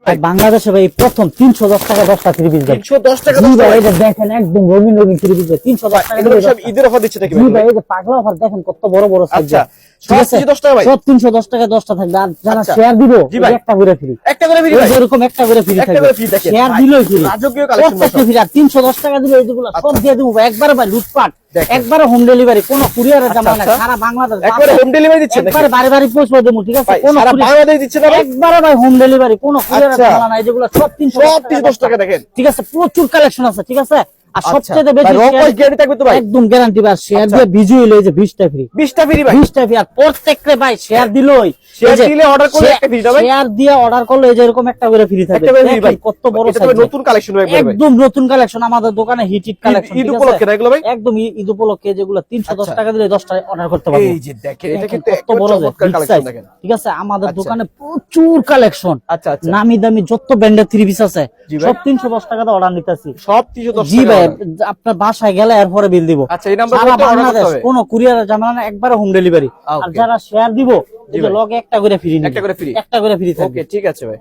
বাংলাদেশে ভাই প্রথম 310 টাকা 10টা থ্রি পিস ভাই। 310 টাকা জি 10 ভাই, টাকা। এই যে দেখেন একদম রঙিন রঙিন থ্রি পিস ভাই, 310 টাকা এগুলো করে সব 10টা। ঈদের অফার দিচ্ছে নাকি জি ভাই? ভাই, এই যে পাগলা অফার দেখেন কত বড় বড় সাইজ। আচ্ছা, ঠিক সব আছে, 310 টাকা ভাই? সব 310 টাকা 10টা থাকবে। আর যারা আচ্ছা। শেয়ার দিব জি ভাই। একটা করে ফ্রি, একটা করে ফ্রি ভাই? এরকম একটা করে ফ্রি একটা থাকবে। করে ফ্রি দেখেন শেয়ার ভাই, দিলেই ফ্রি, রাজকীয় কালেকশন ভাই প্রত্যেকটা ফ্রি। আর 310 টাকা দিলে এইগুলো সব দিয়ে দেবো ভাই, একবারে ভাই লুটপাট, দেখেন। একবারে হোম ডেলিভারি, কোনো কুরিয়ারের আচ্ছা, জামানা আচ্ছা। সারা বাংলাদেশ একবারে হোম ডেলিভারি দিচ্ছেন নাকি? একবারে বাড়ি বাড়ি পৌঁছে দেবো। ঠিক আছে, ভাই কোনো সারা বাংলাদেশ দিচ্ছে না ভাই? একবারে ভাই হোম ডেলিভারি, কোনো কুরিয়ারের আচ্ছা। জামানা নাই, যেগুলো সব 310 সব 310 টাকা দেখেন। ঠিক আছে, প্রচুর কালেকশন আছে। ঠিক আছে, আর আচ্ছা। সবচেয়ে ভাই, বেশি রকম গ্যারান্টি থাকবে তো ভাই? একদম গ্যারান্টি ভাই। শেয়ার আচ্ছা। দিয়ে ভিজুয়াল এই যে 20টা ফ্রি, 20টা ফ্রি ভাই? 20টা ফ্রি। আর প্রত্যেকটা ভাই শেয়ার দিলই, শেয়ার দিলে order করলে একটা free না ভাই? শেয়ার দিয়ে অর্ডার করলে এই যে এরকম একটা করে ফ্রি থাকবে। একটা করে ফ্রি ভাই? দেখেন কত বড় এটা তো সাইজ, নতুন কালেকশন ভাই একবারে ভাই। একদম নতুন কালেকশন আমাদের দোকানে, হিট কালেকশন। ঈদ উপলক্ষে না এগুলো ভাই? একদম ঈদ উপলক্ষে, যেগুলো 310 আচ্ছা। টাকা দিলে 10টা অর্ডার করতে পারবো। এই যে দেখেন, এটা কিন্তু কত একদম বড় চমৎকার big কালেকশন size। দেখেন। ঠিক আছে, আমাদের আচ্ছা। দোকানে প্রচুর কালেকশন, আচ্ছা, আচ্ছা। নামি দামি যত ব্র্যান্ডের থ্রি পিস আছে জি ভাই। সব 310 টাকা দিয়ে অর্ডার নিতেছি। সব 310 জি টাকা ভাই, order। আপনার বাসায় গেলে এরপরে বিল দিব। আচ্ছা, এই নাম্বার সারা করতে order করতে বাংলাদেশ হবে? কোনো কুরিয়ারের ঝামেলা না, একবারে হোম ডেলিভারি। আর Okay. যারা শেয়ার দিব এই যে ভাই। লগে একটা করে ফ্রি, একটা করে free? একটা করে ফ্রি থাকবে। ওকে, ঠিক আছে ভাই।